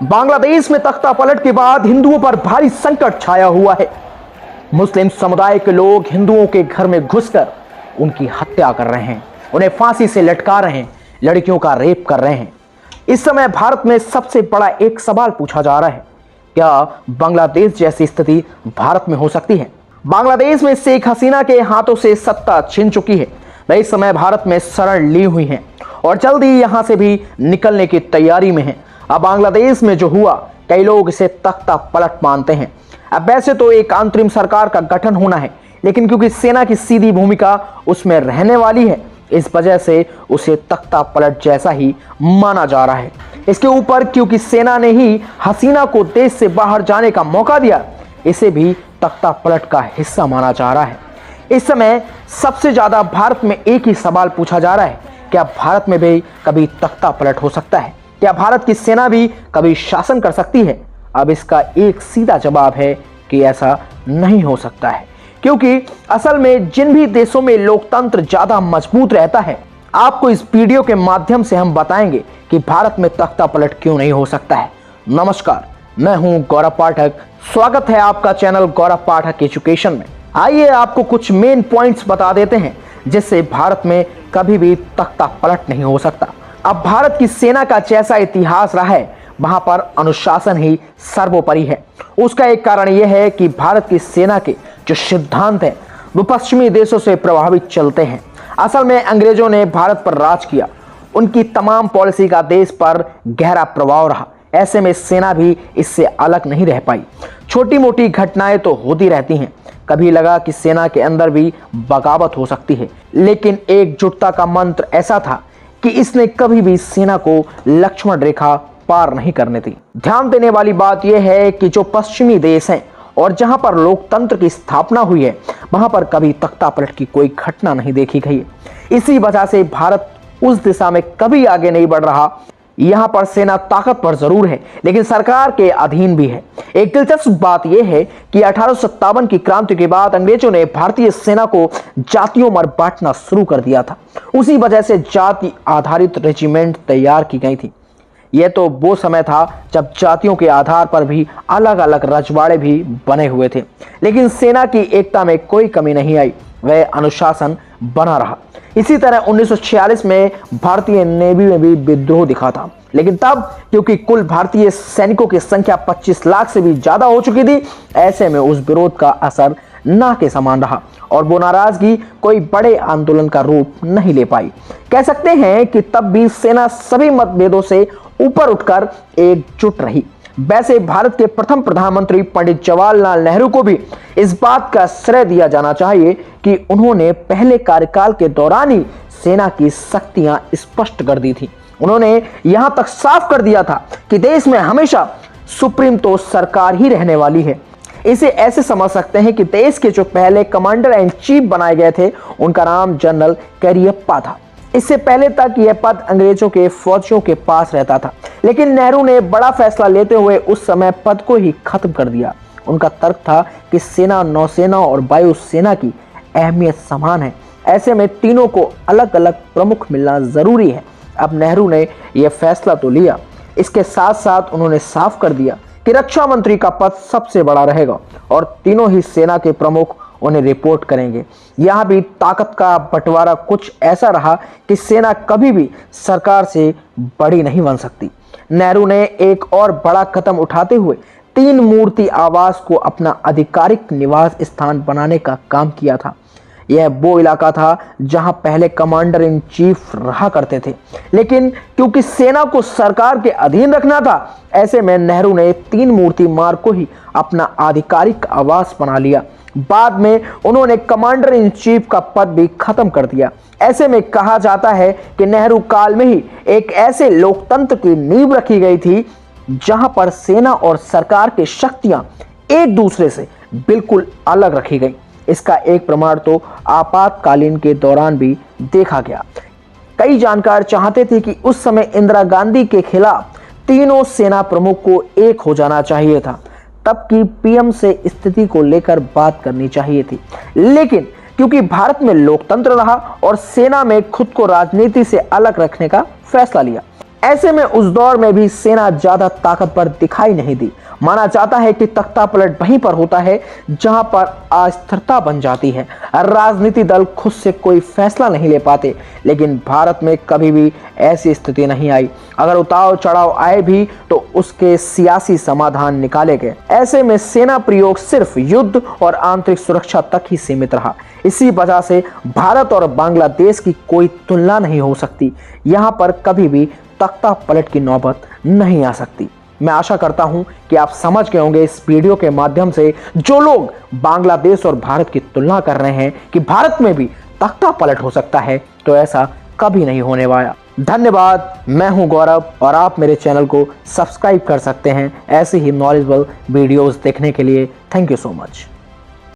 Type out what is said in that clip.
बांग्लादेश में तख्ता पलट के बाद हिंदुओं पर भारी संकट छाया हुआ है। मुस्लिम समुदाय के लोग हिंदुओं के घर में घुसकर उनकी हत्या कर रहे हैं, उन्हें फांसी से लटका रहे हैं, लड़कियों का रेप कर रहे हैं। इस समय भारत में सबसे बड़ा एक सवाल पूछा जा रहा है, क्या बांग्लादेश जैसी स्थिति भारत में हो सकती है? बांग्लादेश में शेख हसीना के हाथों से सत्ता छिन चुकी है। वे इस समय भारत में शरण ली हुई हैं और जल्द ही यहां से भी निकलने की तैयारी में हैं। अब बांग्लादेश में जो हुआ, कई लोग इसे तख्ता पलट मानते हैं। अब वैसे तो एक अंतरिम सरकार का गठन होना है, लेकिन क्योंकि सेना की सीधी भूमिका उसमें रहने वाली है, इस वजह से उसे तख्ता पलट जैसा ही माना जा रहा है। इसके ऊपर क्योंकि सेना ने ही हसीना को देश से बाहर जाने का मौका दिया, इसे भी तख्ता पलट का हिस्सा माना जा रहा है। इस समय सबसे ज्यादा भारत में एक ही सवाल पूछा जा रहा है, क्या भारत में भी कभी तख्ता पलट हो सकता है? क्या भारत की सेना भी कभी शासन कर सकती है? अब इसका एक सीधा जवाब है कि ऐसा नहीं हो सकता है, क्योंकि असल में जिन भी देशों में लोकतंत्र ज्यादा मजबूत रहता है, आपको इस वीडियो के माध्यम से हम बताएंगे कि भारत में तख्ता पलट क्यों नहीं हो सकता है। नमस्कार, मैं हूं गौरव पाठक। स्वागत है आपका चैनल गौरव पाठक एजुकेशन में। आइए आपको कुछ मेन पॉइंट्स बता देते हैं जिससे भारत में कभी भी तख्ता पलट नहीं हो सकता। अब भारत की सेना का जैसा इतिहास रहा है, वहां पर अनुशासन ही सर्वोपरि है। उसका एक कारण यह है कि भारत की सेना के जो सिद्धांत हैं वो पश्चिमी देशों से प्रभावित चलते हैं। असल में अंग्रेजों ने भारत पर राज किया, उनकी तमाम पॉलिसी का देश पर गहरा प्रभाव रहा। ऐसे में सेना भी इससे अलग नहीं रह पाई। छोटी मोटी घटनाएं तो होती रहती हैं। कभी लगा कि सेना के अंदर भी बगावत हो सकती है, लेकिन एकजुटता का मंत्र ऐसा था कि इसने कभी भी सेना को लक्ष्मण रेखा पार नहीं करने दी। ध्यान देने वाली बात यह है कि जो पश्चिमी देश हैं और जहां पर लोकतंत्र की स्थापना हुई है, वहां पर कभी तख्ता पलट की कोई घटना नहीं देखी गई है। इसी वजह से भारत उस दिशा में कभी आगे नहीं बढ़ रहा। यहां पर सेना ताकतवर जरूर है, लेकिन सरकार के अधीन भी है। एक दिलचस्प बात यह है कि 1857 की क्रांति के बाद अंग्रेजों ने भारतीय सेना को जातियों में बांटना शुरू कर दिया था। उसी वजह से जाति आधारित रेजिमेंट तैयार की गई थी। यह तो वो समय था जब जातियों के आधार पर भी अलग अलग रजवाड़े भी बने हुए थे, लेकिन सेना की एकता में कोई कमी नहीं आई, वह अनुशासन बना रहा। इसी तरह 1946 में भारतीय नेवी में भी विद्रोह दिखा था, लेकिन तब क्योंकि कुल भारतीय सैनिकों की संख्या 25 लाख से भी ज्यादा हो चुकी थी, ऐसे में उस विरोध का असर ना के समान रहा और वो नाराजगी कोई बड़े आंदोलन का रूप नहीं ले पाई। कह सकते हैं कि तब भी सेना सभी मतभेदों से ऊपर उठकर एकजुट रही। वैसे भारत के प्रथम प्रधानमंत्री पंडित जवाहरलाल नेहरू को भी इस बात का श्रेय दिया जाना चाहिए कि उन्होंने पहले कार्यकाल के दौरान ही सेना की शक्तियां स्पष्ट कर दी थी। उन्होंने यहां तक साफ कर दिया था कि देश में हमेशा सुप्रीम तो सरकार ही रहने वाली है। इसे ऐसे समझ सकते हैं कि देश के जो पहले कमांडर इन चीफ बनाए गए थे, उनका नाम जनरल करियप्पा था। इससे पहले तक यह पद अंग्रेजों के फौजियों के पास रहता था, लेकिन नेहरू ने बड़ा फैसला लेते हुए उस समय पद को ही खत्म कर दिया। उनका तर्क था कि सेना, नौसेना और वायुसेना की अहमियत समान है, ऐसे में तीनों को अलग अलग प्रमुख मिलना जरूरी है। अब नेहरू ने यह फैसला तो लिया, इसके साथ साथ उन्होंने साफ कर दिया कि रक्षा मंत्री का पद सबसे बड़ा रहेगा और तीनों ही सेना के प्रमुख उन्हें रिपोर्ट करेंगे। यहां भी ताकत का बंटवारा कुछ ऐसा रहा कि सेना कभी भी सरकार से बड़ी नहीं बन सकती। नेहरू ने एक और बड़ा कदम उठाते हुए तीन मूर्ति आवास को अपना आधिकारिक निवास स्थान बनाने का काम किया था। यह वो इलाका था जहां पहले कमांडर इन चीफ रहा करते थे, लेकिन क्योंकि सेना को सरकार के अधीन रखना था, ऐसे में नेहरू ने तीन मूर्ति मार्ग को ही अपना आधिकारिक आवास बना लिया। बाद में उन्होंने कमांडर इन चीफ का पद भी खत्म कर दिया। ऐसे में कहा जाता है कि नेहरू काल में ही एक ऐसे लोकतंत्र की नींव रखी गई थी जहां पर सेना और सरकार की शक्तियां एक दूसरे से बिल्कुल अलग रखी गई। इसका एक प्रमाण तो आपातकालीन के दौरान भी देखा गया। कई जानकार चाहते थे कि उस समय इंदिरा गांधी के खिलाफ तीनों सेना प्रमुख को एक हो जाना चाहिए था, तब की पीएम से स्थिति को लेकर बात करनी चाहिए थी। लेकिन क्योंकि भारत में लोकतंत्र रहा और सेना में खुद को राजनीति से अलग रखने का फैसला लिया, ऐसे में उस दौर में भी सेना ज्यादा ताकतवर दिखाई नहीं दी। माना जाता है कि तख्ता पलट वहीं पर होता है जहां पर अस्थिरता बन जाती है। राजनीति दल खुद से कोई फैसला नहीं ले पाते, लेकिन भारत में कभी भी ऐसी स्थिति नहीं आई। अगर उतार चढ़ाव आए भी तो उसके सियासी समाधान निकाले गए। ऐसे में सेना प्रयोग सिर्फ युद्ध और आंतरिक सुरक्षा तक ही सीमित रहा। इसी वजह से भारत और बांग्लादेश की कोई तुलना नहीं हो सकती। यहां पर कभी भी तख्ता पलट की नौबत नहीं आ सकती। मैं आशा करता हूं कि आप समझ गए होंगे इस वीडियो के माध्यम से। जो लोग बांग्लादेश और भारत की तुलना कर रहे हैं कि भारत में भी तख्ता पलट हो सकता है, तो ऐसा कभी नहीं होने वाला। धन्यवाद। मैं हूं गौरव और आप मेरे चैनल को सब्सक्राइब कर सकते हैं ऐसे ही नॉलेजेबल वीडियोस देखने के लिए। Thank you so much.